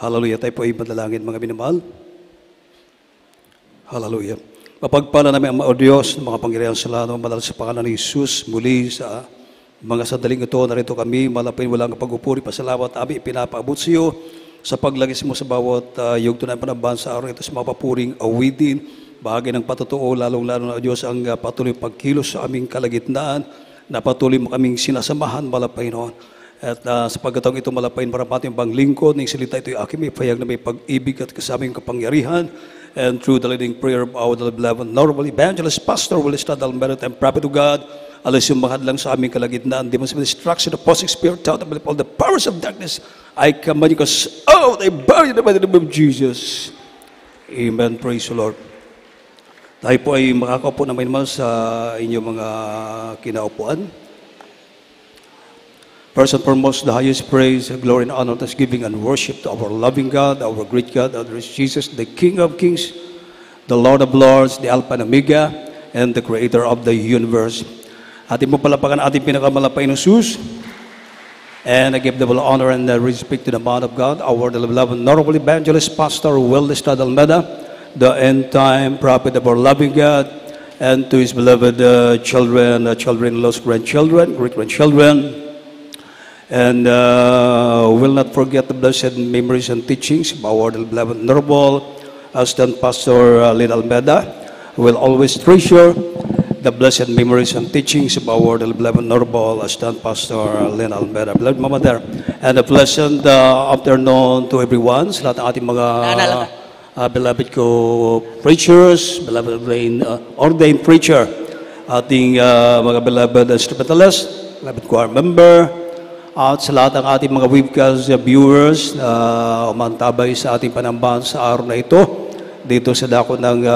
Hallelujah. Tayo po ay madalangin, mga minamahal. Hallelujah. Mapagpala namin ang Diyos ng mga pangyarihan sa lahat ng madal sa pangalan ni Jesus. Muli sa mga sandaling ito, narito kami, malapit walang pag-upuri, pasalamat namin, ipinapaabot sa iyo sa paglagis mo sa bawat yugto na panambahan sa araw ito sa mga papuring awitin, bahagi ng patotoo, lalong-lalo na Diyos ang patuloy pagkilos sa aming kalagitnaan, na patuloy mo kaming sinasamahan, malapay noon. At sa pagkataong ito malapain marapating bang lingkod ng salita ito'y aking may payag na may pag-ibig at kasaming kapangyarihan. And through the leading prayer of our beloved Honorable Evangelist Pastor Willis Almeida and Prophet of God, alas yung mahadlang sa aming kalagitnaan, demons of destruction, the positive spirit, out of all the powers of darkness, I command you because, oh, they bury them by the name of Jesus. Amen. Praise the Lord. Tayo po ay makakaupo naman naman sa inyong mga kinaupuan. First and foremost, the highest praise, glory, and honor, thanksgiving, and worship to our loving God, our great God, our Jesus, the King of Kings, the Lord of Lords, the Alpha and Omega, and the Creator of the universe. Ating mo palapakan ating pinakamalapay ng Jesus. And I give the honor and the respect to the man of God, our beloved Honorable Evangelist Pastor Willis Almeida, the end-time prophet of our loving God, and to his beloved children, children-in-laws, grandchildren, great-grandchildren. And will not forget the blessed memories and teachings of our beloved Honorable Assistant Pastor Lynn Almeida, who will always treasure the blessed memories and teachings of our beloved Honorable Assistant Pastor Lynn Almeida. Beloved Mama there, and a pleasant afternoon to everyone. Sa lahat ng ating mga beloved ko preachers, beloved ordained preacher, ating mga beloved instrumentalists, beloved choir member, at sa lahat ng ating mga webcast viewers na umantabay sa ating panambahan sa araw na ito, dito sa dako ng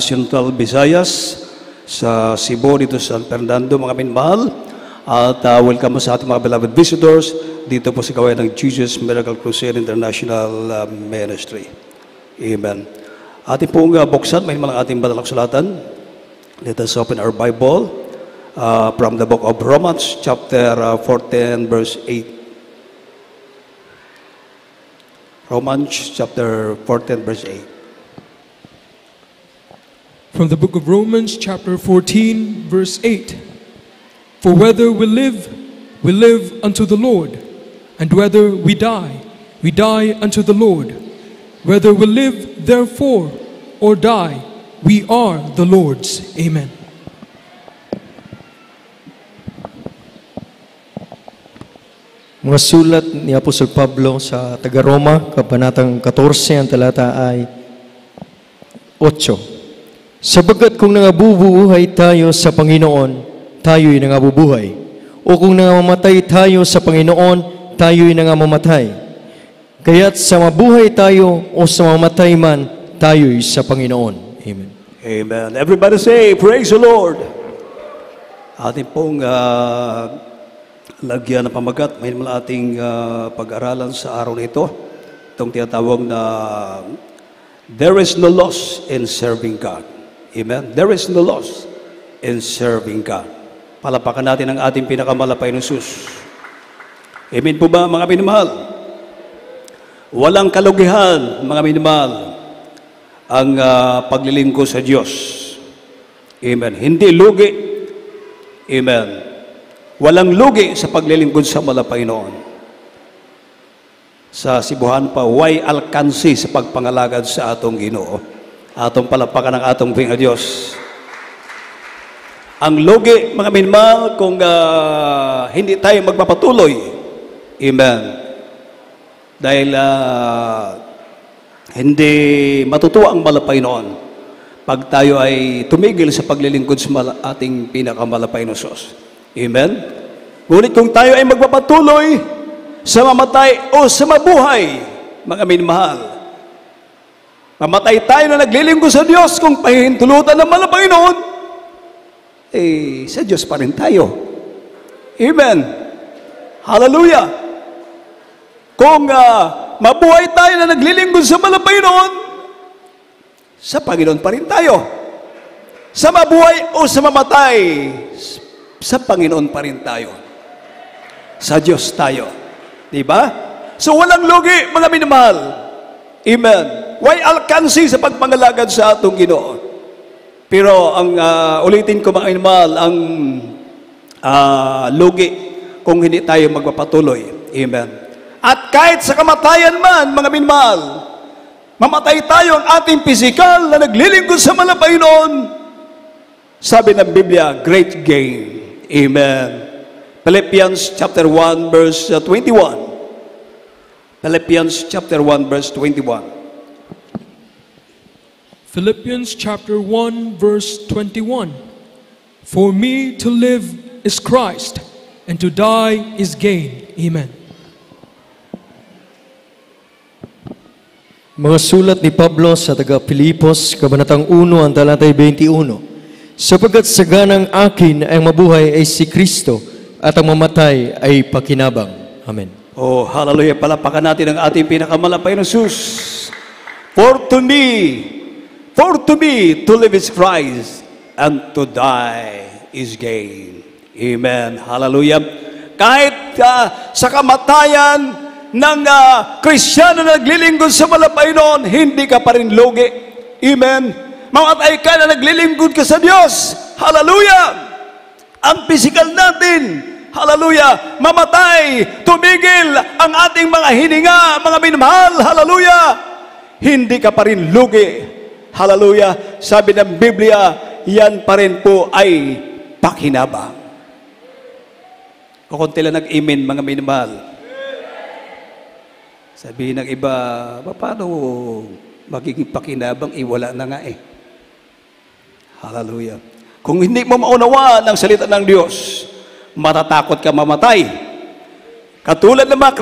Central Visayas, sa Cebu, dito sa San Fernando, mga minmahal. At welcome sa ating mga beloved visitors dito po sa gawain ng Jesus Miracle Crusade International Ministry. Amen. Ating pong buksan, may mga ating badalang sulatan. Let us open our Bible. From the book of Romans, chapter 14, verse 8. Romans, chapter 14, verse 8. From the book of Romans, chapter 14, verse 8. For whether we live unto the Lord, and whether we die unto the Lord. Whether we live, therefore, or die, we are the Lord's. Amen. Mga sulat ni Apostol Pablo sa taga-Roma, kabanatang 14, ang talata ay 8. Sabagat kung nangabubuhay tayo sa Panginoon, tayo'y nangabubuhay. O kung nangamatay tayo sa Panginoon, tayo'y nangamatay. Kaya't sa mabuhay tayo o sa mamatay man, tayo'y sa Panginoon. Amen. Amen. Everybody say, praise the Lord. Ating pong lagyan ng pamagat, may naman ating pag-aralan sa araw na ito. Itong tinatawag na there is no loss in serving God. Amen? There is no loss in serving God. Palapakan natin ang ating pinakamalapay ng Jesus. Amen po ba, mga minamahal? Walang kalugihan, mga minamahal, ang paglilingkod sa Diyos. Amen. Hindi lugi. Amen. Walang lugi sa paglilingkod sa malapay noon. Sa Cebuhan pa, way alkansi sa pagpangalagad sa atong Ginoo. Atong palapakan ng atong Panginoon Diyos. Ang lugi, mga minmahal, kung hindi tayo magpapatuloy. Amen. Dahil hindi matutuwa ang malapay noon pag tayo ay tumigil sa paglilingkod sa ating pinakamalapay na Diyos. Amen? Ngunit kung tayo ay magpapatuloy sa mamatay o sa mabuhay, mga minmahal, mamatay tayo na naglilingkod sa Diyos kung pahihintulutan ng malapay noon, sa Diyos pa rin tayo. Amen? Hallelujah! Kung mabuhay tayo na naglilingkod sa malapay noon, sa Panginoon pa rin tayo. Sa mabuhay o sa mamatay, sa Panginoon pa rin tayo. Sa Diyos tayo. Diba? So walang lugi, mga minamahal. Amen. Why alkansi sa pagpangalagad sa atong Ginoo? Pero ang ulitin ko, mga minamahal, ang lugi kung hindi tayo magpapatuloy. Amen. At kahit sa kamatayan man, mga minamahal, mamatay tayo ang ating pisikal na naglilingkod sa malapay noon. Sabi ng Biblia, great gain. Amen. Philippians chapter 1 verse 21. Philippians chapter 1 verse 21. Philippians chapter 1 verse 21. For me to live is Christ, and to die is gain. Amen. Mga sulat ni Pablo sa taga-Pilipos, Kabanatang 1, ang talatay 21. Sapagkat sa ganang akin ang mabuhay ay si Kristo, at ang mamatay ay pakinabang. Amen. Oh, hallelujah. Palapakan natin ang ating pinakamalapay na Jesus. For to me, to live is Christ, and to die is gain. Amen. Hallelujah. Kahit sa kamatayan ng Kristiyano na naglilingkod sa malapay noon, hindi ka pa rin lugi. Amen. Mamatay ka na naglilingkod ka sa Diyos. Hallelujah. Ang pisikal natin, hallelujah, mamatay, tumigil ang ating mga hininga, mga minamahal, hallelujah. Hindi ka pa rin lugi. Hallelujah. Sabi ng Biblia, yan pa rin po ay pakinabang. Kukunti lang nag-amen, mga minamahal. Sabi ng iba, paano magiging pakinabang? Wala na nga eh. Hallelujah. Kung hindi mo maunawaan ang salita ng Diyos, matatakot ka mamatay. Katulad ng mga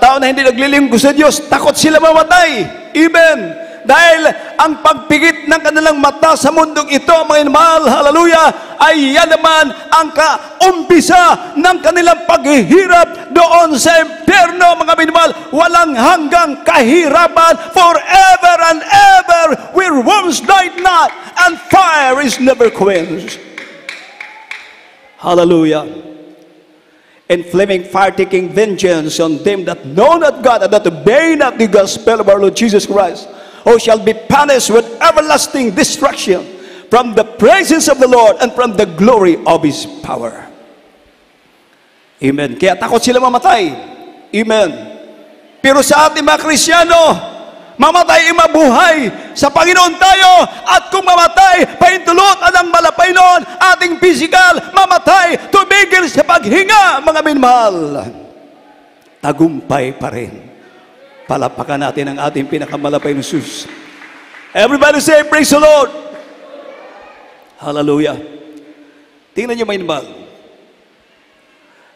tao na hindi naglilingkod sa Diyos, takot sila mamatay. Amen. Dahil ang pagpigit ng kanilang mata sa mundong ito, mga inmahal, hallelujah, ay yan naman ang kaumpisa ng kanilang paghihirap doon sa impyerno, mga minamahal. Walang hanggang kahirapan, forever and ever, where worms died not, and fire is never quenched. Hallelujah. And flaming fire taking vengeance on them that know not God and that obey not the gospel of our Lord Jesus Christ, who shall be punished with everlasting destruction from the presence of the Lord and from the glory of His power. Amen. Kaya takot sila mamatay. Amen. Pero sa ating mga Kristiyano, mamatay ay mabuhay sa Panginoon tayo. At kung mamatay, paintulot ang malapay noon, ating physical, mamatay, tumigil sa paghinga, mga minmahal. Tagumpay pa rin. Palapakan natin ang ating pinakamalapay na Jesus. Everybody say, praise the Lord. Hallelujah. Tingnan niyo, minmahal.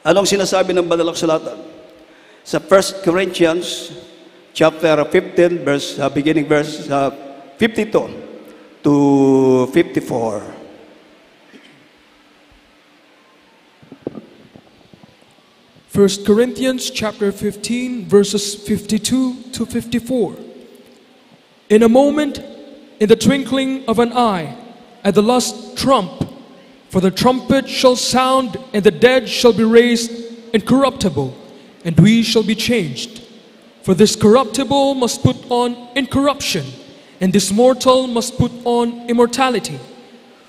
Anong sinasabi ng banal na kasulatan? Sa 1 Corinthians chapter 15, beginning verse 52 to 54. 1 Corinthians chapter 15, verses 52 to 54. In a moment, in the twinkling of an eye, at the last trump, for the trumpet shall sound, and the dead shall be raised incorruptible, and we shall be changed. For this corruptible must put on incorruption, and this mortal must put on immortality.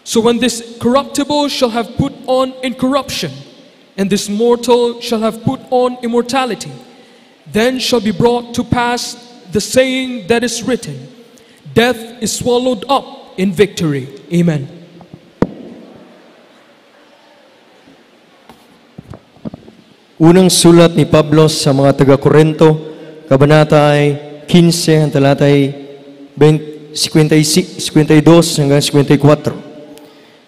So when this corruptible shall have put on incorruption, and this mortal shall have put on immortality, then shall be brought to pass the saying that is written, death is swallowed up in victory. Amen. Unang sulat ni Pablo sa mga taga-Korinto, kabanata ay 15, ang talata ay 52 hanggang 54.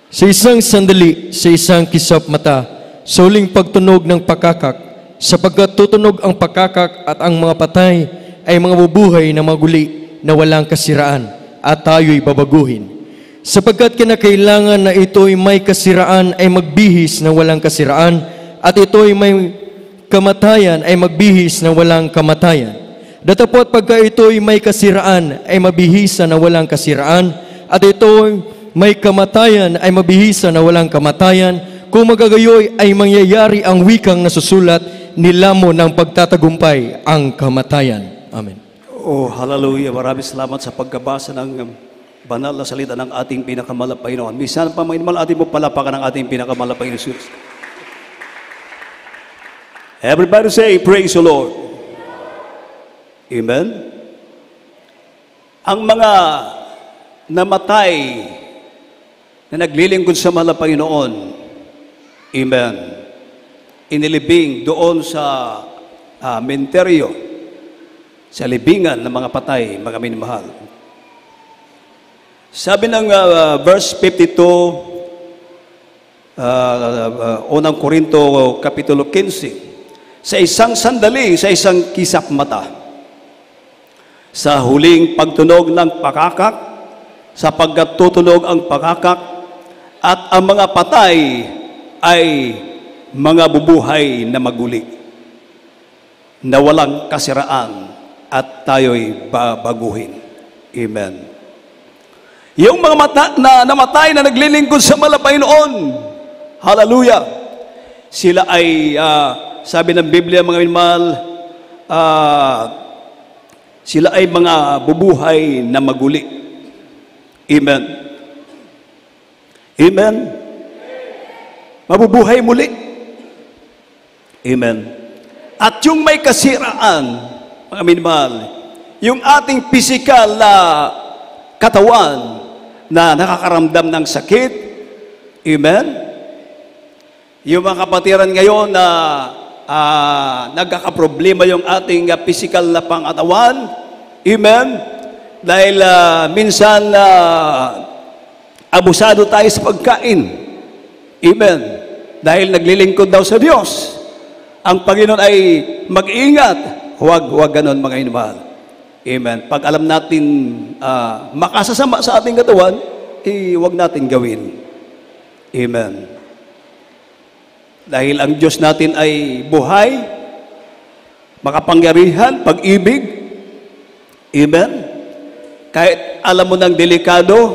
Sa isang sandali, sa isang kisap mata, sa huling pagtunog ng pakakak, sapagkat tutunog ang pakakak at ang mga patay ay mga bubuhay na maguli na walang kasiraan at tayo'y babaguhin. Sapagkat kinakailangan na ito'y may kasiraan ay magbihis na walang kasiraan at ito'y may kamatayan ay magbihis na walang kamatayan. Datapot pagka ito'y may kasiraan ay mabihisan na walang kasiraan at ito'y may kamatayan ay mabihisan na walang kamatayan. Kung magagayoy ay mangyayari ang wikang nasusulat, nilamo ng pagtatagumpay ang kamatayan. Amen. Oh, hallelujah. Maraming salamat sa pagkabasa ng banal na salita ng ating pinakamalapay noon. Minsan pa mga inimal, ating mo palapakan ng ating pinakamalapay na Jesus. Everybody say, praise the Lord. Amen. Ang mga namatay na naglilingkod sa mahal na Panginoon, amen, inilibing doon sa menteryo, sa libingan ng mga patay, mga minamahal. Sabi ng verse 52, unang Korinto, Kapitulo 15, sa isang sandali, sa isang kisap mata, sa huling pagtunog ng pakakak, sapagkat tutunog ang pakakak, at ang mga patay ay mga bubuhay na maguli, na walang kasiraan, at tayo'y babaguhin. Amen. Yung mga namatay na naglilingkod sa malapay noon, hallelujah, sila ay, sabi ng Biblia, mga minamahal, sila ay mga bubuhay na maguli. Amen. Amen. Mabubuhay muli. Amen. At yung may kasiraan, mga minamahal, yung ating pisikal na katawan na nakakaramdam ng sakit, amen? Yung mga kapatiran ngayon na nagkakaproblema yung ating pisikal na pangatawan, amen? Dahil minsan abusado tayo sa pagkain, amen? Dahil naglilingkod daw sa Diyos. Ang Panginoon ay mag-ingat. Huwag ganon, mga minamahal. Amen. Pag alam natin makasasama sa ating katawan, huwag natin gawin. Amen. Dahil ang Diyos natin ay buhay, makapangyarihan, pag-ibig. Amen. Kahit alam mo ng delikado,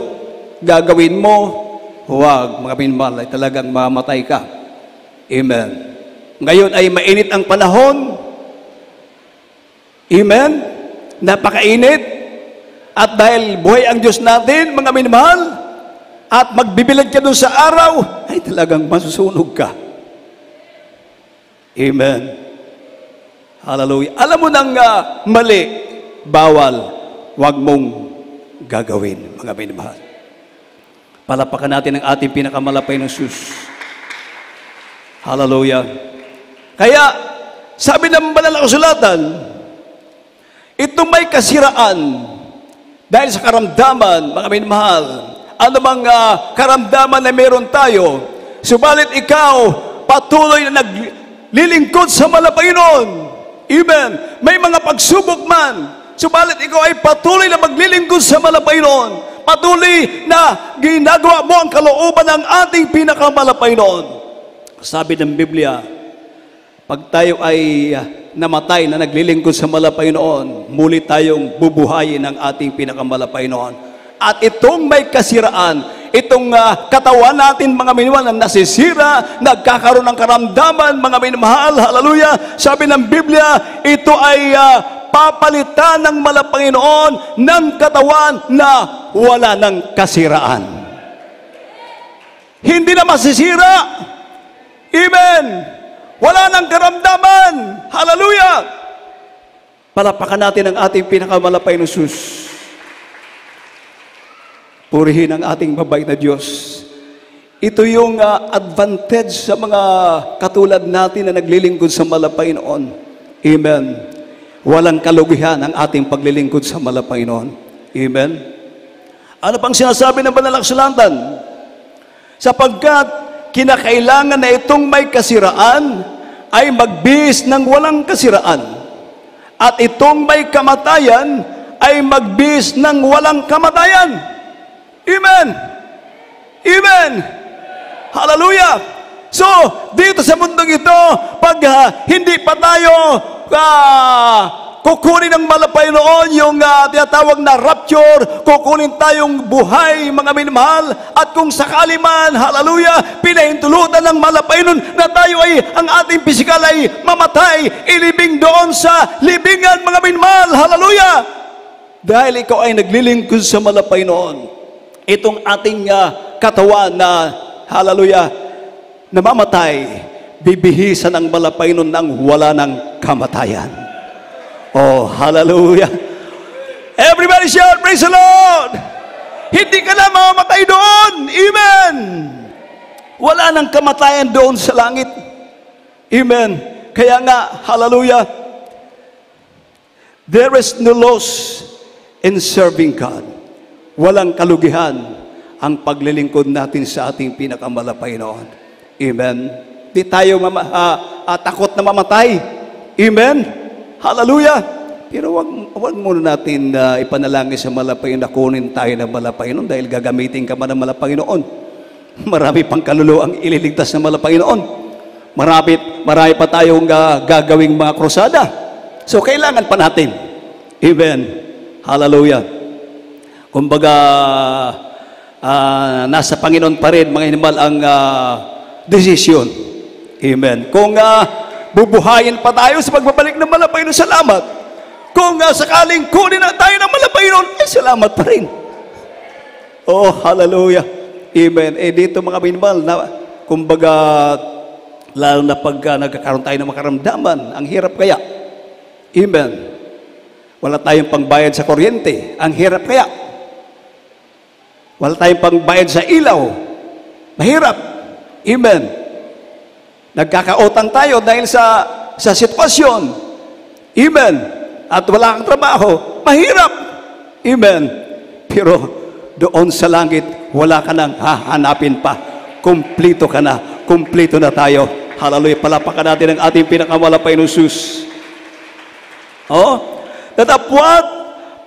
gagawin mo, huwag, mga minamahal, ay talagang mamatay ka. Amen. Ngayon ay mainit ang panahon. Amen. Napakainit. At dahil buhay ang Diyos natin, mga minamahal, at magbibilad ka doon sa araw, ay talagang masusunog ka. Amen. Hallelujah. Alam mo nang mali, bawal, wag mong gagawin, mga minamahal. Palapakan natin ang ating pinakamalapay ng Jesus. Hallelujah. Kaya, sabi ng banal na kasulatan, itong may kasiraan dahil sa karamdaman, mga minamahal, ano bang karamdaman na meron tayo, subalit ikaw patuloy na naglilingkod sa mahal na Panginoon. Amen. May mga pagsubok man, subalit ikaw ay patuloy na maglilingkod sa mahal na Panginoon. Patuloy na ginagawa mo ang kalooban ng ating pinakamahal na Panginoon. Sabi ng Biblia, pag tayo ay namatay na naglilingkod sa mahal na Panginoon, muli tayong bubuhayin ng ating pinakamahal na Panginoon. At itong may kasiraan, itong katawan natin, mga minamahal, na nasisira, nagkakaroon ng karamdaman, mga minamahal, hallelujah, sabi ng Biblia, ito ay papalitan ng mahal na Panginoon ng katawan na wala ng kasiraan. Hindi na masisira. Amen. Wala nang karamdaman. Hallelujah! Palapakan natin ang ating pinakamalapay na Jesus. Purihin ang ating mabait na Diyos. Ito yung advantage sa mga katulad natin na naglilingkod sa malapay noon. Amen. Walang kalugihan ang ating paglilingkod sa malapay noon. Amen. Ano pang sinasabi ng banal na kasulatan? Sapagkat kinakailangan na itong may kasiraan ay magbihis ng walang kasiraan. At itong may kamatayan ay magbihis ng walang kamatayan. Amen! Amen! Hallelujah! So, dito sa mundong ito, pag hindi pa tayo kukunin ng malapay noon yung tinatawag na rapture, kukunin tayong buhay, mga minamahal, at kung sakali man, hallelujah, pinahintulutan ng malapay noon na tayo ay, ang ating pisikal ay mamatay, ilibing doon sa libingan, mga minamahal, hallelujah. Dahil ikaw ay naglilingkod sa malapay noon, itong ating katawan na, hallelujah, namamatay, bibihisan ng malapay noon nang wala ng kamatayan. Oh, hallelujah. Everybody shout, praise the Lord. Hindi ka na mamamatay doon. Amen. Wala nang kamatayan doon sa langit. Amen. Kaya nga, hallelujah, there is no loss in serving God. Walang kalugihan ang paglilingkod natin sa ating pinakamalapay noon. Amen. Di tayo takot na mamatay. Amen? Hallelujah! Pero wag muna natin ipanalangin sa malapay na kunin tayo ng malapay noon dahil gagamitin ka man ng malapay noon. Marami pang kaluluwa ang ililigtas ng malapay noon. Marami pa tayong gagawing mga krusada. So, kailangan pa natin. Amen? Hallelujah! Kumbaga, nasa Panginoon pa rin, mga inimal, ang desisyon. Amen. Kung bubuhayin pa tayo sa pagbabalik ng malapay ng salamat, kung sakaling kunin na tayo ng malapay nun, salamat pa rin. Oh, hallelujah. Amen. Dito mga minmal, kumbaga, lalo na pag nagkakaroon tayo ng makaramdaman, ang hirap kaya. Amen. Wala tayong pangbayad sa kuryente, ang hirap kaya. Wala tayong pangbayad sa ilaw, mahirap. Amen. Nagkakautang tayo dahil sa sitwasyon. Amen. At wala kang trabaho. Mahirap. Amen. Pero doon sa langit, wala ka nang hahanapin pa. Kumplito ka na. Kumplito na tayo. Hallelujah. Palapakan natin ang ating pinakamalapay na Jesus. Oh, tatapwat,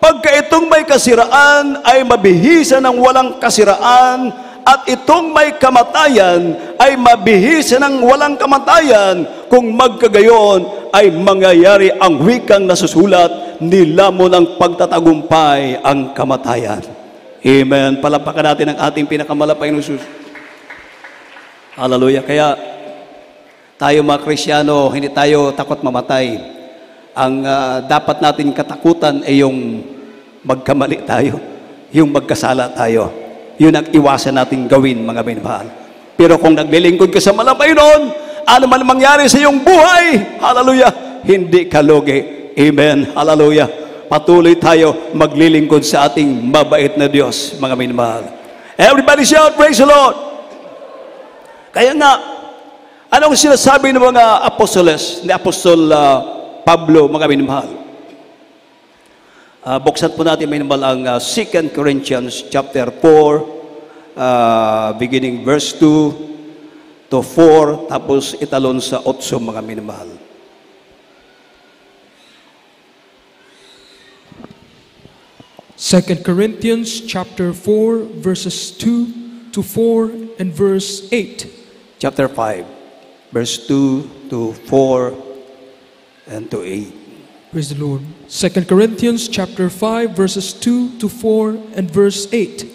pagka itong may kasiraan ay mabihisa ng walang kasiraan, at itong may kamatayan ay mabihisa ng walang kamatayan, kung magkagayon ay mangyayari ang wikang nasusulat, nilamon ng pagtatagumpay ang kamatayan. Amen. Palapakan natin ang ating pinakamalapay na Jesus. Hallelujah. Kaya tayo mga Kristyano, hindi tayo takot mamatay. Ang dapat natin katakutan ay yung magkamali tayo, yung magkasala tayo. Yun ang iwasan natin gawin, mga minamahal. Pero kung naglilingkod ka sa malapay noon, ano man mangyari sa iyong buhay, hallelujah, hindi ka lugi. Amen, hallelujah. Patuloy tayo maglilingkod sa ating mabait na Diyos, mga minamahal. Everybody shout, praise the Lord. Kaya nga, anong sinasabi ng mga apostoles, ni Apostol Pablo, mga minamahal? Buksan po natin minamahal ang 2 Corinthians chapter 4, beginning verse 2 to 4, tapos italon sa 8, mga minamahal. Second Corinthians chapter 4 verses 2 to 4 and verse 8. Chapter 5, verse 2 to 4 and to 8. Praise the Lord. 2 Corinthians chapter 5 verses 2 to 4 and verse 8.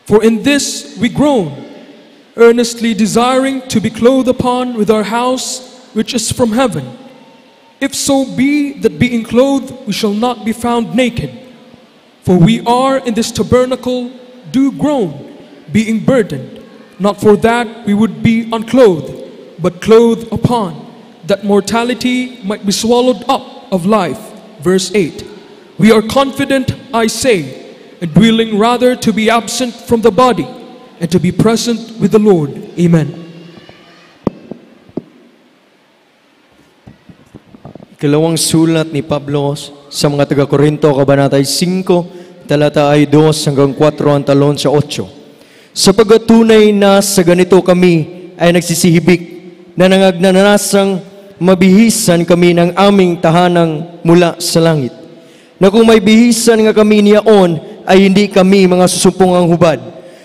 For in this we groan, earnestly desiring to be clothed upon with our house which is from heaven. If so be that being clothed we shall not be found naked. For we are in this tabernacle do groan, being burdened, not for that we would be unclothed, but clothed upon, that mortality might be swallowed up of life. Verse 8. We are confident, I say, and willing rather to be absent from the body and to be present with the Lord. Amen. Ikalawang sulat ni Pablo sa mga taga-Korinto, Kabanata 5, talata ay 2 hanggang 4 ang talon sa 8. Sapagkat tunay na sa ganito kami ay nagsisihibik na nangagnanasang mabihisan kami ng aming tahanang mula sa langit. Na kung may bihisan nga kami niyaon, ay hindi kami mga susumpungang hubad.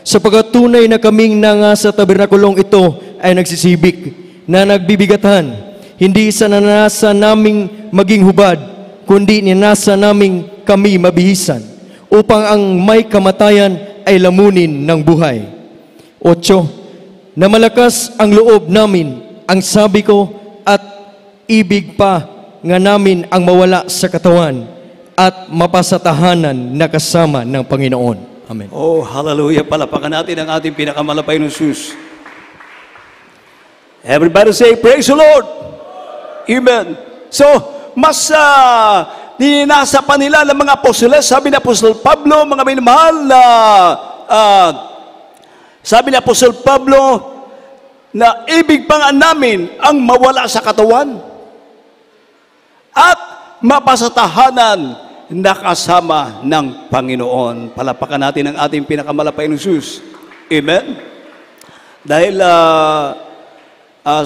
Sapagkat tunay na kaming nga sa tabernakulong ito ay nagsisibik, na nagbibigatan, hindi sa nanasa naming maging hubad, kundi ninasa naming kami mabihisan, upang ang may kamatayan ay lamunin ng buhay. 8. Na malakas ang loob namin, ang sabi ko, at ibig pa nga namin ang mawala sa katawan at mapasatahanan na kasama ng Panginoon. Amen. Oh, hallelujah. Palapakan natin ang ating pinakamalapay ng sus. Everybody say, praise the Lord. Amen. So, mas ninasa pa nila ng mga apostoles, sabi ni Apostol Pablo, mga minamahal na sabi ni Apostol Pablo na ibig pa nga namin ang mawala sa katawan at mapasatahanan na kasama ng Panginoon. Palapakan natin ang ating pinakamalapay ng Diyos. Amen? Dahil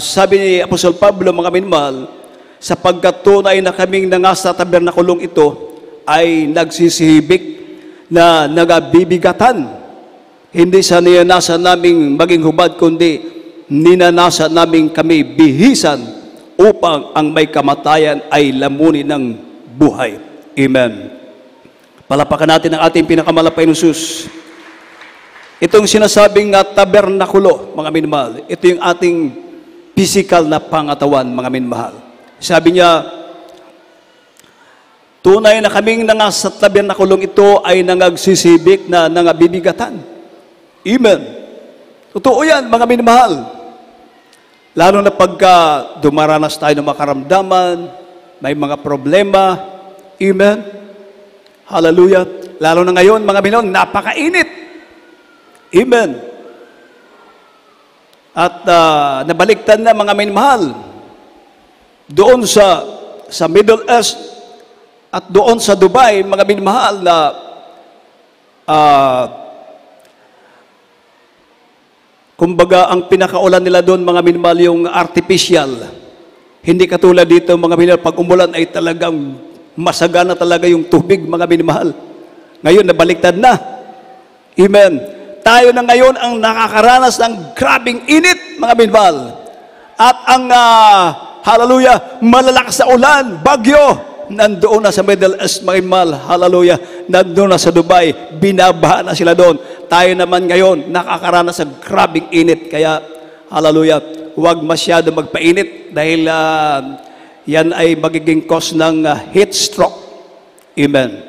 sabi ni Apostol Pablo, mga minamahal, sapagkat tunay na kaming nangasa tabernakulong ito ay nagsisibik na nagabibigatan. Hindi sa ninanasa naming maging hubad, kundi ninanasa naming kami bihisan upang ang may kamatayan ay lamunin ng buhay. Amen. Palapakan natin ang ating pinakamalapay ng Diyos. Itong sinasabing tabernakulo, mga minamahal, ito yung ating physical na pangatawan, mga minamahal. Sabi niya, tunay na kaming nangasa tabernakulong ito ay nangagsisibik na nangabibigatan. Amen. Totoo yan, mga minamahal. Lalo na pagka dumaranas tayo ng makaramdaman, may mga problema. Amen. Hallelujah. Lalo na ngayon, mga minamahal, napakainit. Amen. At nabaliktad na, mga minamahal, doon sa Middle East at doon sa Dubai, mga minamahal, na kumbaga, ang pinakaulan nila doon, mga minamahal, yung artificial. Hindi katulad dito, mga minamahal, pag umulan ay talagang masagana talaga yung tubig, mga minamahal. Ngayon, nabaliktad na. Amen. Tayo na ngayon ang nakakaranas ng grabing init, mga minamahal. At ang, hallelujah, malalakas na ulan, bagyo, nandoon na sa Middle East, mga minamahal. Hallelujah, nandoon na sa Dubai, binabaha na sila doon. Tayo naman ngayon, nakakaranas sa grabing init. Kaya, hallelujah, huwag masyado magpainit dahil yan ay magiging cause ng heat stroke. Amen.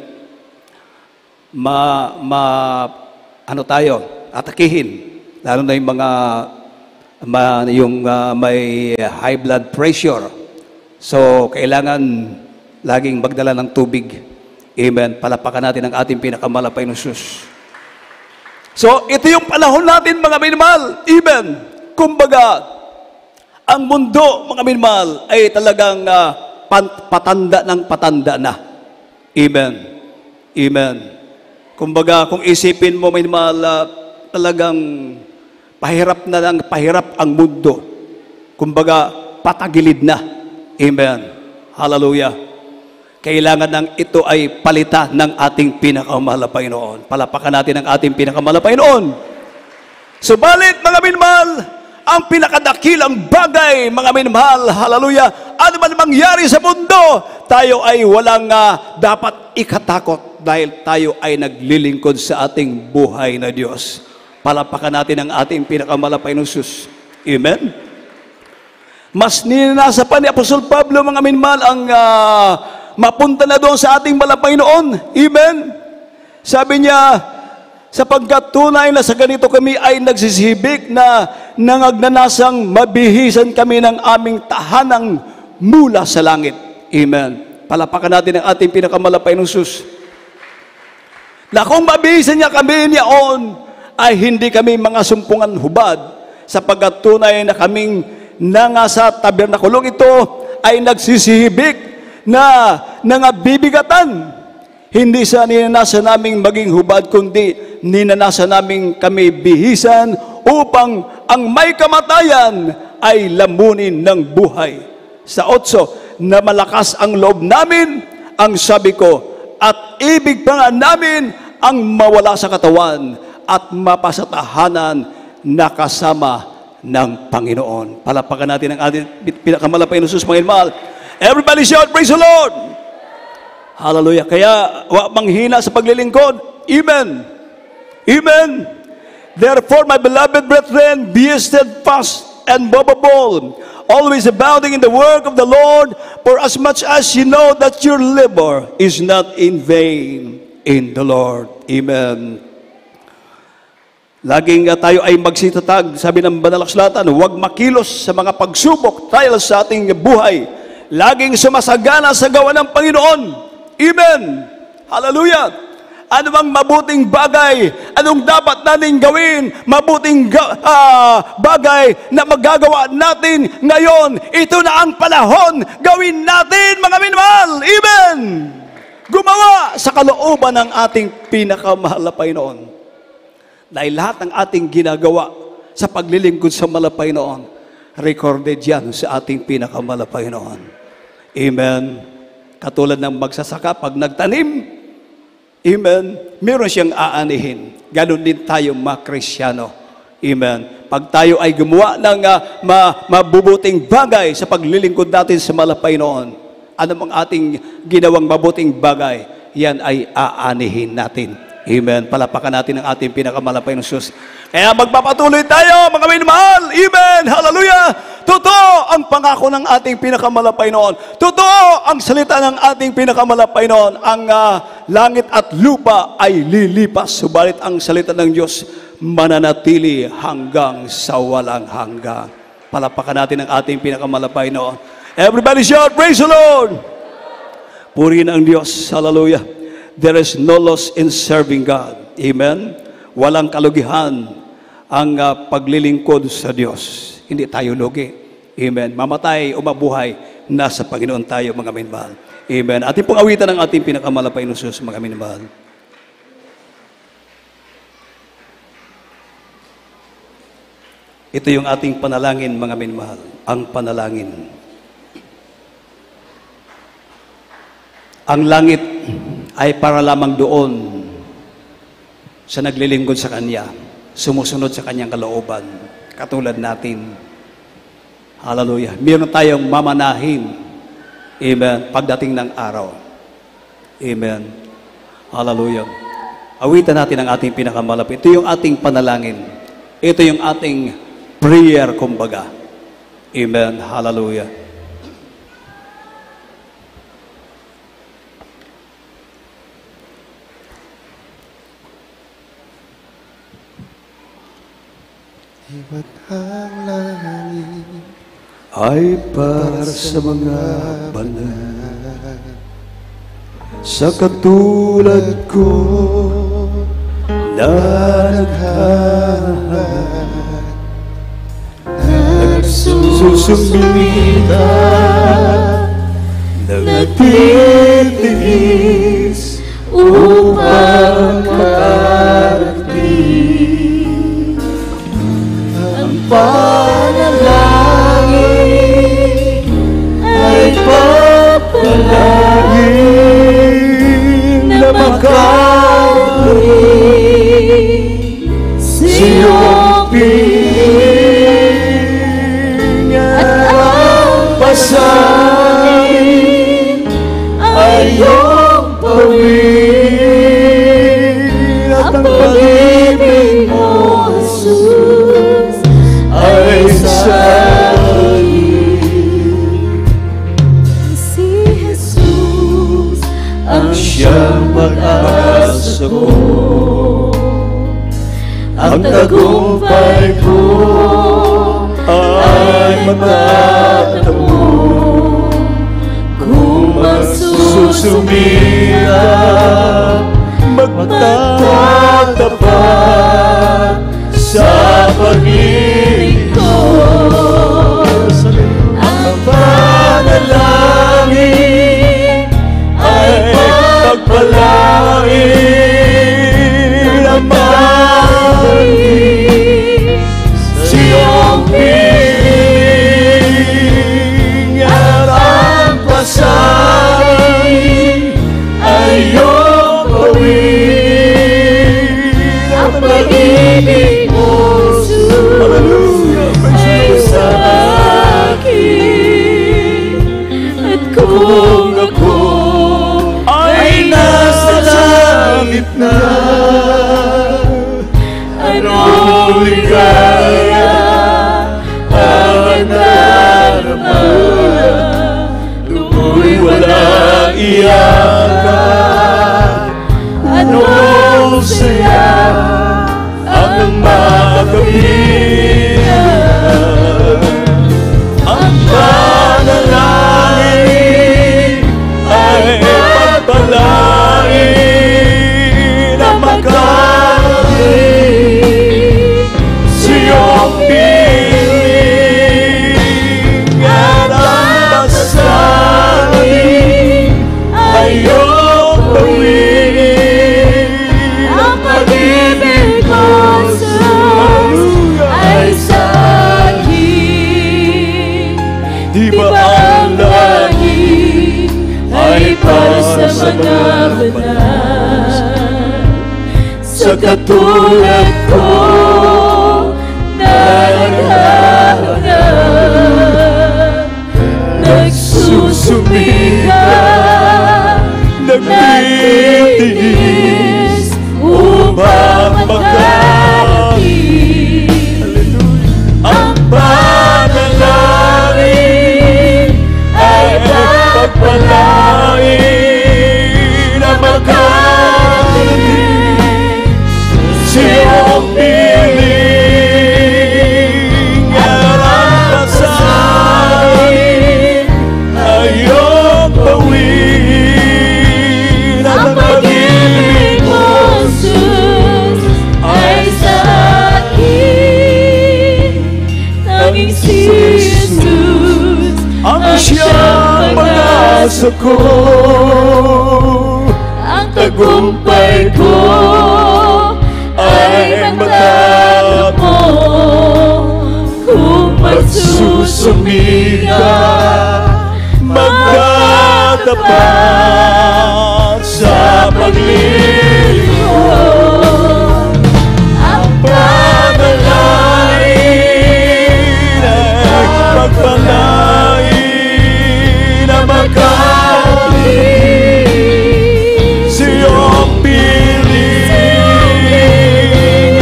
Ano tayo? Atakihin. Lalo na yung mga may high blood pressure. So, kailangan laging magdala ng tubig. Amen. Palapakan natin ang ating pinakamalapay ng Diyos. So, ito yung panahon natin, mga minamahal. Amen. Kumbaga, ang mundo, mga minamahal, ay talagang patanda ng patanda na. Amen. Amen. Kumbaga, kung isipin mo, minamahal, talagang pahirap na lang, pahirap ang mundo. Kumbaga, patagilid na. Amen. Hallelujah. Kailangan ng ito ay palitan ng ating pinakamahal na Panginoon. Palapakan natin ang ating pinakamahal na Panginoon. Subalit, mga minamahal, ang pinakadakilang bagay, mga minamahal, hallelujah, ano man mangyari sa mundo, tayo ay walang dapat ikatakot dahil tayo ay naglilingkod sa ating buhay na Diyos. Palapakan natin ang ating pinakamahal na Panginoon Jesus. Amen. Mas ninasa pa ni Apostol Pablo, mga minamahal, ang mapunta na doon sa ating malapay noon. Amen? Sabi niya, sapagkat tunay na sa ganito kami ay nagsisibik na nangagnanasang mabihisan kami ng aming tahanang mula sa langit. Amen. Palapakan natin ang ating pinakamalapay ng Diyos. Na kung mabihisan niya kami niyaon, ay hindi kami mga sumpungan hubad, sapagkat tunay na kaming nangasa tabernakulong ito ay nagsisibik na nangabibigatan. Hindi sa ninanasa naming maging hubad, kundi ninanasa naming kami bihisan upang ang may kamatayan ay lamunin ng buhay. Sa 8, na malakas ang loob namin, ang sabi ko, at ibig pa nga namin ang mawala sa katawan at mapasatahanan na kasama ng Panginoon. Palapakan natin ang ating pinakamalapay na Diyos, mga minamahal. Everybody shout, praise the Lord! Hallelujah. Kaya, wa manghina sa paglilingkod. Amen. Amen. Therefore, my beloved brethren, be steadfast and movable, always abounding in the work of the Lord, for as much as you know that your labor is not in vain in the Lord. Amen. Laging tayo ay magsitatag, sabi ng Banal na Kasulatan, huwag makilos sa mga pagsubok, trials sa ating buhay. Laging sumasagana sa gawa ng Panginoon. Amen. Hallelujah. Ano bang mabuting bagay? Anong dapat natin gawin? Mabuting bagay na magagawa natin ngayon. Ito na ang panahon. Gawin natin, mga minamahal. Amen. Gumawa sa kalooban ng ating pinakamahal na Panginoon. Dahil lahat ng ating ginagawa sa paglilingkod sa mahal na Panginoon, recorded yan sa ating pinakamahal na Panginoon. Amen. Katulad ng magsasaka, pag nagtanim, amen, meron siyang aanihin. Ganon din tayo mga Kristyano. Amen. Pag tayo ay gumawa ng mabubuting bagay sa paglilingkod natin sa mahal na Panginoon, ano mang ating ginawang mabuting bagay, yan ay aanihin natin. Amen. Palapakan natin ang ating pinakamahal na Panginoon Jesus. Kaya magpapatuloy tayo, mga minamahal. Amen. Hallelujah. Totoo ang pangako ng ating pinakamahal na Panginoon. Totoo ang salita ng ating pinakamahal na Panginoon. Ang langit at lupa ay lilipas, subalit ang salita ng Diyos mananatili hanggang sa walang hanggan. Palapakan natin ang ating pinakamahal na Panginoon. Everybody shout, praise the Lord! Purihin ang Diyos. Hallelujah. There is no loss in serving God. Amen. Walang kalugihan ang paglilingkod sa Diyos. Hindi tayo lugi. Amen. Mamatay o mabuhay, nasa Panginoon tayo, mga minamahal. Amen. Ating pong awitan ang ating pinakamahal na Panginoon Jesus, mga minamahal. Ito yung ating panalangin, mga minamahal. Ang panalangin. Ang langit ay para lamang doon sa naglilingkod sa Kanya, sumusunod sa Kanyang kalooban, katulad natin. Hallelujah. Meron tayong mamanahin. Amen. Pagdating ng araw. Amen. Hallelujah. Awitan natin ang ating pinakamalapit. Ito yung ating panalangin. Ito yung ating prayer, kumbaga. Amen. Hallelujah. Iba't ang langit ay para sa mga banal, sa katulad ko na nagsusumita, nagtitiis upang makarating ang panalangin ay papalagin na makarating sa iyong piling at ang pasanin ay iyong pawin at ang pag-ibig mo, Jesus, ay sa Si Jesus ang siyang pag-asa ko, ang tagumpay ko ay matatamo kung magsusumira, magtatapat sa pag-ibig ko. Ang panalangin ay pagpalain ang pag-ibig sa iyong piling at ang pasanin ay iyong pawin at pag-ibig iyakan. Anong saya ang magabihan. Ang panalangin ay pagpalain na magaling siyong piling at ang pasanin ay iyong bawin. Ang pag-ibig mo ay sa'kin. Di ba ang langit ay para sa mga banal? Sa katulad ko na naghahanap, nagsusumikap, nagtitiis upang makarating. Ang panalangin ay pagpalain na magaling siyong piling at ang pasanin ay iyong bawin. Ang pag-ibig mo, Jesus, ay sa'kin. Nanging si Jesus ang siyang pag-asa ko. Ang tagumpay ko ay matanggap mo kung magsusumikap, magtatapat sa paglilingkod. Ang panalangin ay pagpalain na magaling siyong piling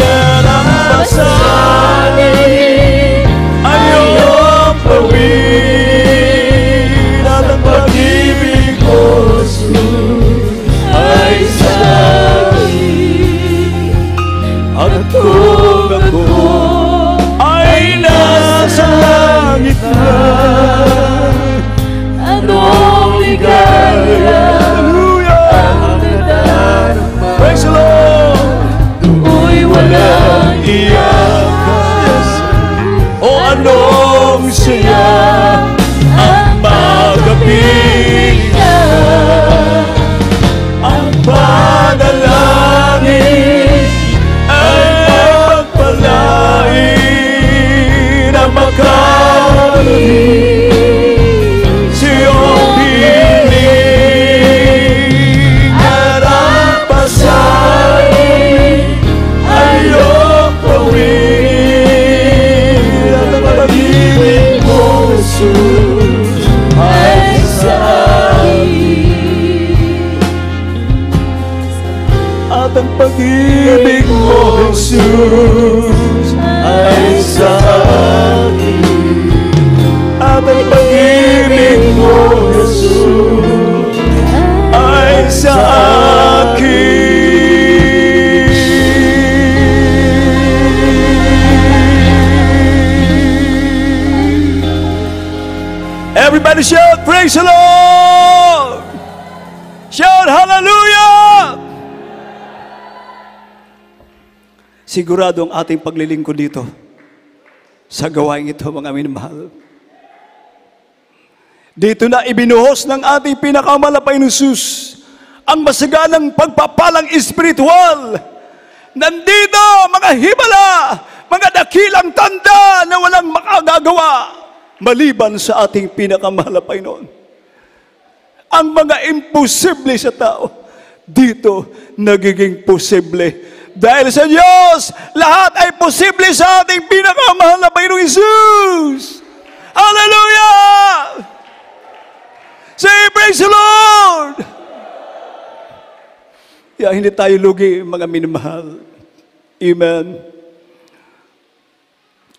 at ang pasanin ay iyong bawin. At ang pag-ibig mo, Jesus, ay sa'kin. At kung ako ay nasa langit na, anong ligaya ang nadarama? Praise the Lord! Do'y walang iyakan. O anong saya ang magabihan. Ang panalangin ay pagpalain na magaling siyong piling at ang pasanin ay iyong bawin. At ang pag-ibig mo, Jesus, ay sa'kin. At ang pag-ibig mo, Jesus, ay sa'kin. At ang pag-ibig mo, Jesus, ay sa akin. Everybody shout, praise the Lord! Shout, hallelujah! Sigurado ang ating paglilingkod dito sa gawain ito, mga minamahal. Dito na ibinuhos ng ating pinakamalapay na Jesus ang masaganang pagpapalang espiritual. Nandito mga himala, mga dakilang tanda na walang makagagawa maliban sa ating pinakamalapay noon. Ang mga imposible sa tao, dito nagiging posible. Dahil sa Diyos, lahat ay posible sa ating pinakamahal na Panginoong Jesus. Hallelujah! Say, praise the Lord! Hindi tayo lugi, mga minamahal. Amen.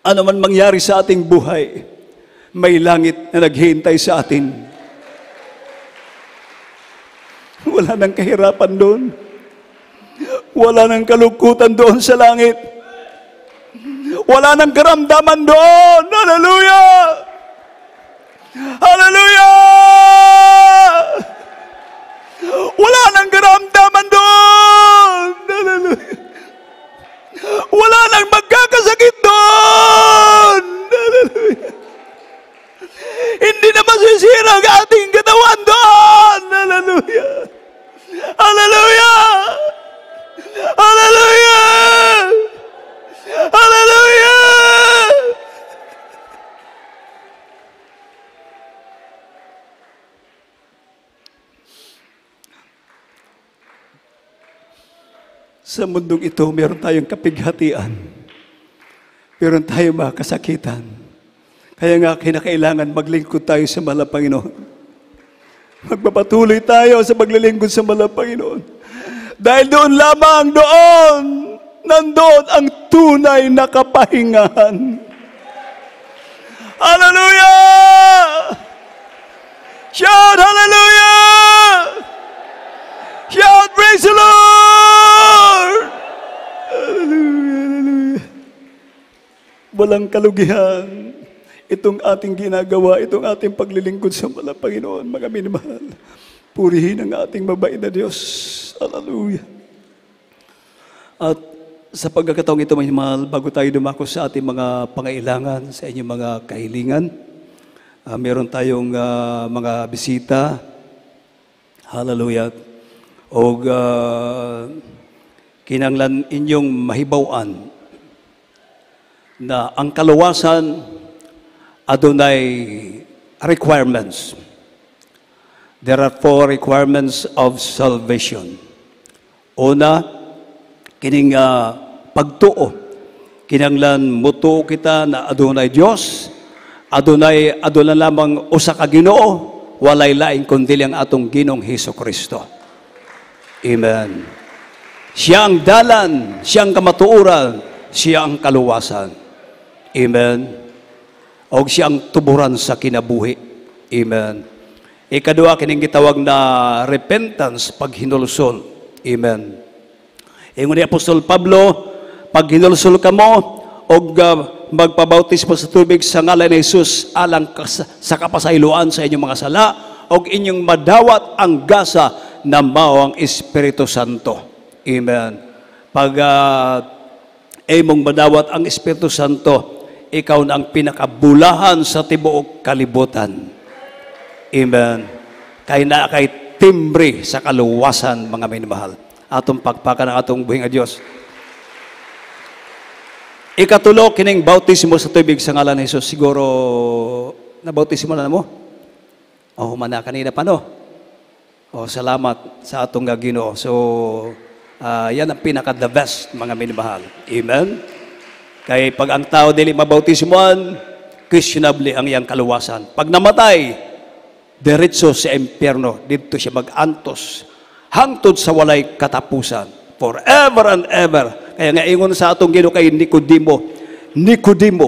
Ano man mangyari sa ating buhay, may langit na naghihintay sa atin. Wala nang kahirapan doon. Wala nang kalungkutan doon sa langit. Wala nang karamdaman doon. Hallelujah! Hallelujah! Wala nang karamdaman doon. Hallelujah! Wala nang magkakasakit doon. Hallelujah! Hindi na masisira ang ating katawan doon. Hallelujah! Hallelujah! Hallelujah! Hallelujah! Sa mundong ito, meron tayong kapighatian. Meron tayong mga kasakitan. Kaya nga, kinakailangan maglingkod tayo sa mahal na Panginoon. Magpapatuloy tayo sa paglilingkod sa mahal na Panginoon. Dahil doon lamang, nandoon ang tunay na kapahingahan. Hallelujah! Shout hallelujah! Shout praise the Lord! Hallelujah, hallelujah. Walang kalugihan. Itong ating ginagawa, itong ating paglilingkod sa mahal na Panginoon, mga minamahal. Purihin ang ating mabait na Diyos. Hallelujah. At sa pagkakataong ito, mga mahal, bago tayo dumako sa ating mga pangailangan, sa inyong mga kahilingan, meron tayong mga bisita. Hallelujah. O kinanglan inyong mahibawan na ang kaluwasan adunay requirements. There are 4 requirements of salvation. Una, kining pagtuo. Kinanglan mutuo kita na adunay Dios, adunay lamang usa ka Ginoo, walay laing kundi ang atong Ginoong Hesukristo. Amen. Siya ang dalan, siya ang kamatuoran, siya ang kaluwasan. Amen. O siya ang tuburan sa kinabuhi. Amen. Ikadua, kining gitawag na repentance, paghinulsol. Amen. Ingon ni Apostol Pablo, pag hinulsol ka mo, o magpabautismo sa tubig sa ngalan ni Jesus, alang sa kapasayloan sa inyong mga sala, o inyong madawat ang gasa na mao ang Espiritu Santo. Amen. Pag imong madawat ang Espiritu Santo, ikaw na ang pinakabulahan sa tibuok kalibutan. Amen. Kay na kay timbre sa kaluwasan, mga minamahal. Atong pagpaka ng atong buhing a Diyos. Ikatulo, kining bautismo sa tubig sa ngalan ni Jesus. Siguro, nabautismo na mo? O, humana kanina pa, no? O, salamat sa atong Ginoo. So, yan ang pinaka-the best, mga minamahal. Amen. Kay pag ang tao dili mabautismoan, questionably ang iyang kaluwasan. Pag namatay, diretso sa impyerno, dito siya mag-antos, hangtod sa walay katapusan, forever and ever. Kaya nga ingon sa atong Ginoo kay Nicodemo,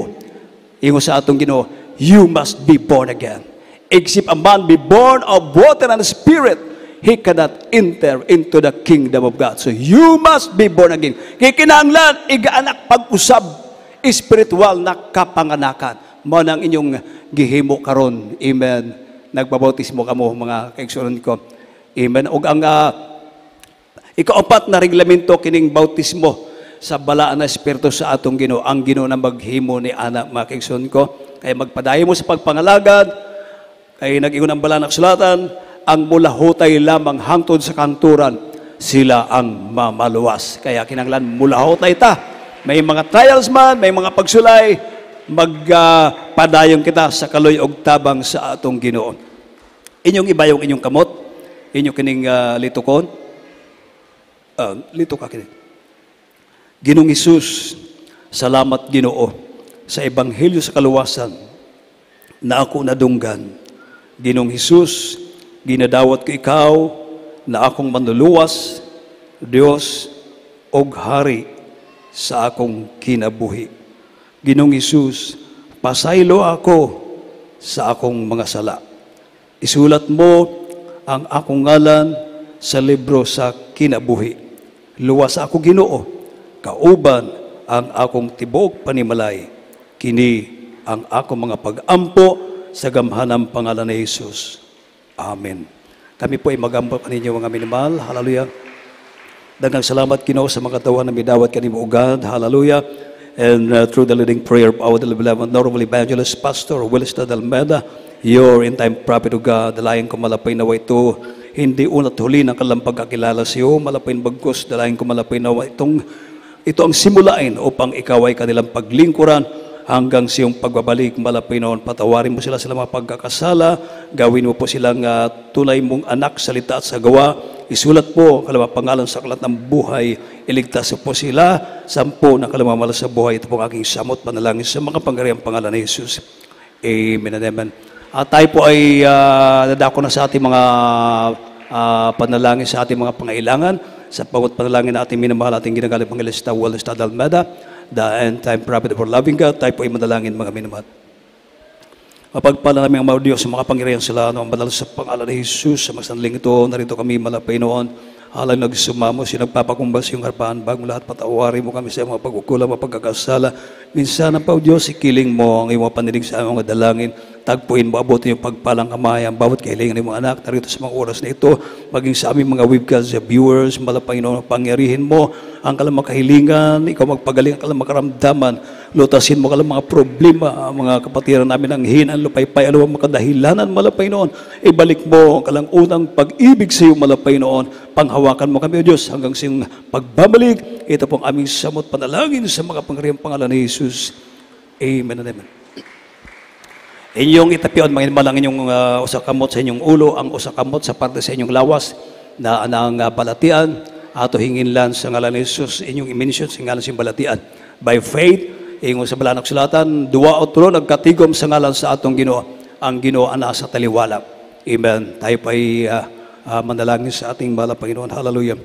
ingon sa atong Ginoo, you must be born again. Except a man be born of water and spirit, he cannot enter into the kingdom of God. So you must be born again. Kaya kinahanglan, igaanak pag-usab, spiritual na kapanganakan. Mo nang inyong gihimo karon. Amen. Nagbabautismo kamo, mga kaigsunon ko. Amen. Og ang ikaapat na reglamento kining bautismo sa balaan na espiritu sa atong Ginoo, ang Ginoo na maghimo ni anak, mga kaigsunon ko. Kaya magpadayon mo sa pagpangalagad, kay nag-ingon ang balaan na kasulatan, ang mulahutay lamang hangtod sa kanturan, sila ang mamaluwas. Kaya kinanglan mulahutay ta. May mga trials man, may mga pagsulay, magpadayon kita sa kaloy og tabang sa atong Ginoo. Inyong ibayong inyong kamot, inyong kining litukon. Lito ka kining. Ginoong Hesus, salamat Ginoo sa ebanghelyo sa kaluwasan na ako nadunggan. Ginoong Hesus, ginadawat ko ikaw na akong manluluwas, Dios og Hari sa akong kinabuhi. Ginoong Hesus, pasaylo ako sa akong mga sala. Isulat mo ang akong ngalan sa libro sa kinabuhi. Luwas ako Ginoo, kauban ang akong tibuok panimalay. Kini ang akong mga pag-ampo sa gamhanang pangalan ni Jesus. Amen. Kami po ay mag-ampo kaninyo mga minimahal. Hallelujah. Daghang salamat Ginoo sa mga tawa na midawat kanimo ugad. Hallelujah. And through the leading prayer of our beloved Honorable Evangelist Pastor Willis Almeida, your in-time prophet of God, dalayan ko malapay nawa ito, hindi una't huli ng kalang pagkakilala sa iyo, malapay bagkos, dalayan ko malapay nawa ito ang simulain upang ikaw ay kanilang paglingkuran hanggang sa iyong pagbabalik, malapay noon, patawarin mo sila sa mga pagkakasala, gawin mo po silang tunay mong anak, salita at sa gawa, isulat po kalamang pangalan sa aklat ng buhay, iligtas po sila, 10 na kalamamala sa buhay. Ito po ang aking samot panalangin sa mga pangyariang pangalan ni Jesus. Amen and amen. Tayo po ay dadako na sa ating mga panalangin sa ating mga pangailangan. Sa pangot panalangin na ating minamahal ating ginagaling Pangelista Willis Almeida, the end-time prophet of our loving God. Tayo po ay manalangin mga minamahal. Mapagpala namin ang mga Diyos sa mga pangyarihan sila ng banal sa pangalan ni Jesus. Sa masanling ito, narito kami malapay noon. Halang nagsumamo, sinagpapakumbas yung harapan. Bago lahat, patawarin mo kami sa mga pagkukulang, mga pagkakasala. Minsan ang Pao Diyos, ikiling mo ang iyong panilig sa aming mga dalangin. Tagpuin mo, abutin yung pagpalang kamay, ang bawat kahilingan ng mga anak. Narito sa mga oras na ito, maging sa aming mga webcast viewers, malapay noon, pangyarihin mo ang kalamang kahilingan, ikaw magpagaling ang kalamang karamdaman, lutasin mo kalamang mga problema, mga kapatiran namin ang hinan, lupaypay, ano ang makadahilanan, malapay noon, ibalik mo ang kalang unang pag-ibig sa iyo, malapay noon, panghawakan mo kami, O Diyos, hanggang sa iyong pagbabalik. Ito pong aming samot panalangin sa mga pangyariang pangalan ni Jesus. Amen and amen. Inyong itapion, mga inmalang inyong usakamot sa inyong ulo, ang usakamot sa parte sa inyong lawas, na anang balatian, ato hingin lan sa ngalan ni Jesus, inyong iminisyon sa ngalan sa balatian. By faith, ingon sa balanak sulatan, 2 o 3 nagkatigom sa ngalan sa atong Ginoo, ang Ginoo ana sa taliwala. Amen. Tayo pa ay manalangin sa ating bala Panginoon. Hallelujah.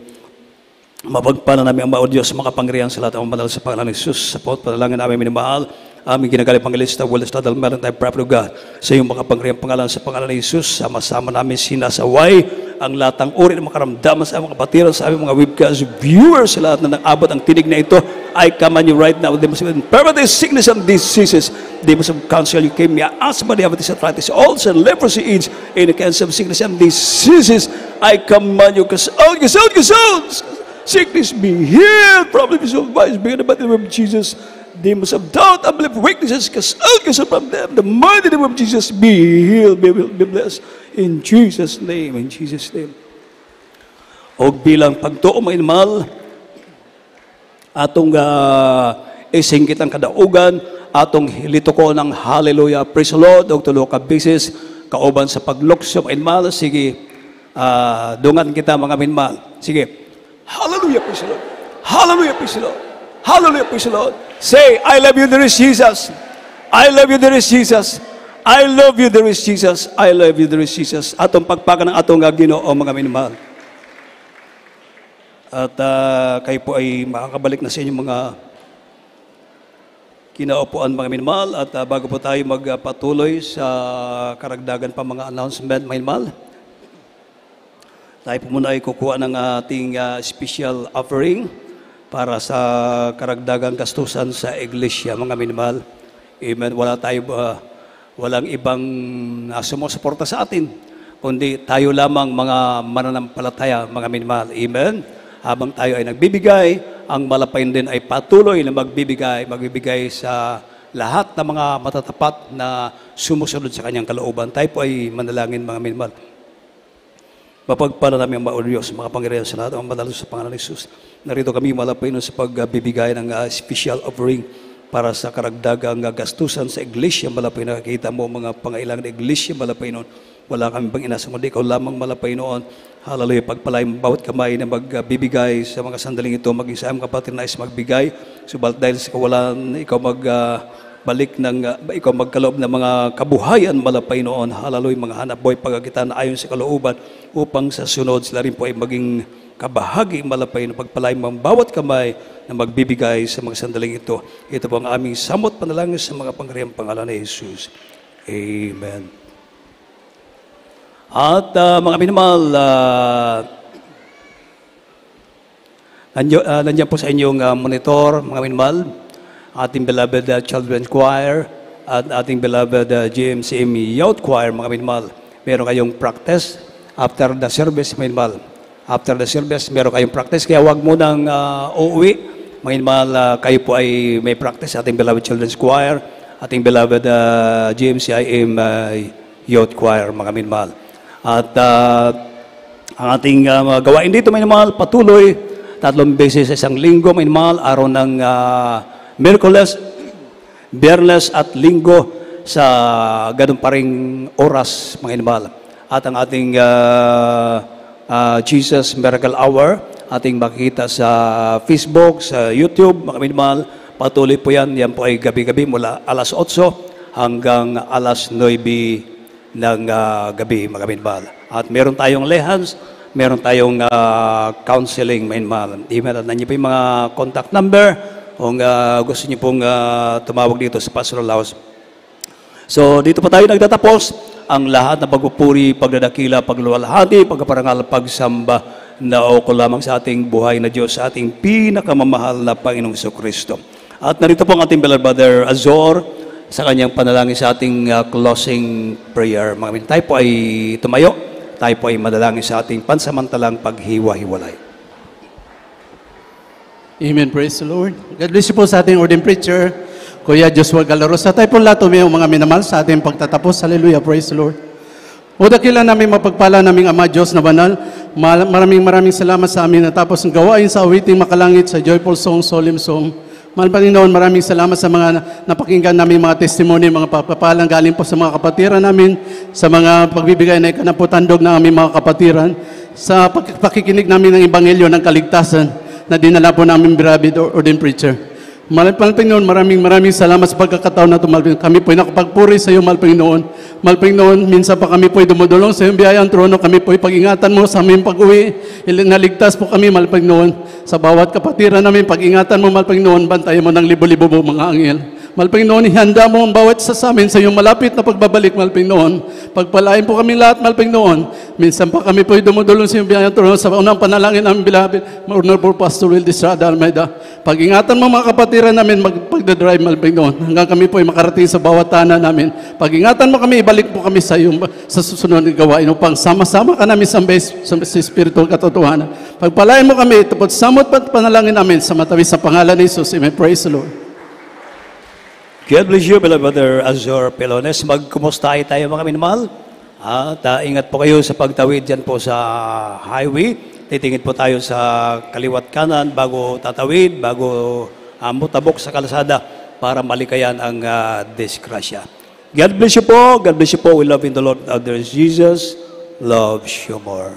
Mapagpala namin ang mga Diyos, makapangyarihan sa lahat ang manal sa pangalan ni Jesus. Sa panalangin namin minamahal, aming ginagaling Pangelista Willis Almeida, tayo prophet of God, sa iyong makapangyarihan pangalan sa pangalan ni Jesus. Sama-sama namin sinasaway ang latang uri ng makaramdaman sa aming kapatiran, sa aming mga webcast viewers, sa lahat na nang-abot ang tinig na ito. I command you right now, they must have permanent sickness and diseases. They must have counsel, leukemia, asthma, diabetes, arthritis, ulcer, leprosy, AIDS, any cancer of sickness and diseases. I command you, cause out, sickness be healed, problems of vice be in the mighty name of Jesus. Demons of doubt, unbelief, weaknesses, cast out from them. The mighty name of Jesus be healed, be blessed. In Jesus' name, in Jesus' name. O bilang pagtuo mainmal, atong isingkit ang kadaugan, atong hilito ko ng hallelujah, praise the Lord, o tulo ka bisis, kauban sa paglukso mainmal, sige, dungan kita mga minmal. Sige, hallelujah, praise the Lord. Hallelujah, praise the Lord. Hallelujah, praise the Lord. Say, I love you, there is Jesus. I love you, there is Jesus. I love you, there is Jesus. I love you, there is Jesus. Atong pagpakan ng atong Ginoo, mga minamahal. At kayo po ay makakabalik na sa inyong mga kinaupuan, mga minamahal. At bago po tayo magpatuloy sa karagdagan pa mga announcement, mga minamahal, tayo po muna ay kukuha ng ating special offering para sa karagdagang gastusan sa iglesia, mga minamahal. Amen. Walang ibang sumusuporta sa atin, kundi tayo lamang mga mananampalataya, mga minamahal. Amen. Habang tayo ay nagbibigay, ang malapain din ay patuloy na magbibigay sa lahat ng mga matatapat na sumusunod sa kanyang kalooban. Tayo po ay manalangin, mga minamahal. Mapagpala namin ang mga Diyos, mga pangyarihan sa lahat, ang manalo sa pangalan ni Jesus. Narito kami malapay sa pagbibigay ng special offering para sa karagdagang gastusan sa iglesia. Malapay na nakikita mo mga pangailangan ng iglesia, malapay noon. Wala kami bang inasa, kundi ikaw lamang malapay noon. Hallelujah, pagpalay bawat kamay na magbibigay sa mga sandaling ito, maging sa aming kapatid na is magbigay. Subalit dahil sa kawalan, ikaw ikaw magkaloob ng mga kabuhayan, malapay noon. Hallelujah, mga hanap buhay pagkakitaan ayon sa kalooban, upang sa sunod sila rin po ay maging kabahagi, malapay na pagpalay ng bawat kamay na magbibigay sa mga sandaling ito. Ito po ang aming samot panalangin sa mga pangyarihang pangalan ni Jesus. Amen. At mga minamahal, nandiyan po sa inyong monitor, mga minmal, ating beloved Children's Choir at ating beloved GMCM Youth Choir, mga minmal. Meron kayong practice after the service, mga minmal. After the service, meron kayong practice, kaya huwag mo nang uuwi. Mga minmal, kayo po ay may practice, ating beloved Children's Choir, ating beloved GMCIM Youth Choir, mga minmal. At ang ating gawain dito, mga minmal, patuloy, 3 beses sa isang linggo, mga minmal, araw ng Miyerkules, Biyernes at Linggo sa ganun pa ring oras, mga minmal. At ang ating Jesus Miracle Hour, ating makikita sa Facebook, sa YouTube, mga minmal. Patuloy po yan. Yan po ay gabi-gabi mula alas 8 hanggang alas 9 ng gabi, mga minmal. At meron tayong lehans, meron tayong counseling, mga minmal. Email na niyo po yung mga contact number kung gusto niyo pong tumawag dito sa Pastoral House. So, dito pa tayo nagtatapos. Ang lahat na pagpupuri, pagdadakila, pagluwalhati, pagpaparangal, pagsamba na o lamang sa ating buhay na Diyos, sa ating pinakamamahal na Panginoong Jesucristo. At narito po ang ating beloved brother Azor sa kanyang panalangin sa ating closing prayer. Mga tayo po ay tumayo, tayo po ay madalangin sa ating pansamantalang paghiwa-hiwalay. Amen. Praise the Lord. God bless you po sa ating ordained preacher, Kuya Joshua Galarosa. Tayo po lahat umiyaw mga minamahal sa ating pagtatapos. Hallelujah. Praise the Lord. O dakila namin mapagpala naming Ama Diyos na banal. Maraming salamat sa amin natapos ng gawain sa awiting makalangit sa joyful song, solemn song. Mahal Panginoon, maraming salamat sa mga napakinggan namin mga testimony, mga pagpapalang galing po sa mga kapatiran namin, sa mga pagbibigay na ikanaputandog ng aming mga kapatiran, sa pakikinig namin ng Ebanghelyo ng kaligtasan na dinala po namin beloved ordained preacher. Mahal Panginoon, maraming salamat sa pagkakataon na tumalpin. Kami po ay nakapagpuri sa iyo, Mahal Panginoon. Mahal Panginoon, minsan pa kami po ay dumudulong sa iyong biyayang trono. Kami po ay pag-ingatan mo sa aming pag-uwi. Naligtas po kami, Mahal Panginoon. Sa bawat kapatiran namin, pag-ingatan mo, Mahal Panginoon. Bantayan mo ng libo-libo mo, mga anghel. Mahal Panginoon, ihanda mo ang bawat isa sa amin sa iyong malapit na pagbabalik, Mahal Panginoon. Pagpalain po kami lahat, Mahal Panginoon. Minsan pa kami po ay dumudulong sa iyong biyayang trono sa unang panalangin namin, beloved Honorable Pastor Will Estrada Almeida. Pag-ingatan mo mga kapatiran namin pagdadrive, Mahal Panginoon, hanggang kami po ay makarating sa bawat tahanan namin. Pag-ingatan mo kami, ibalik po kami sa iyong sa susunod na gawain upang sama-sama ka namin sa spiritual katotohanan. Pagpalain mo kami, tupad samot at panalangin namin sa matawis sa pangalan ni Jesus. Amen. Praise the Lord. God bless you, beloved brother Azor Pelones. Magkumustahin tayo, mga minamahal. At ingat po kayo sa pagtawid dyan po sa highway. Titingin po tayo sa kaliwat kanan bago tatawid, bago mutabok sa kalsada para malikayan ang disgrasya. God bless you po. God bless you po. We love in the Lord. Others, Jesus loves you more.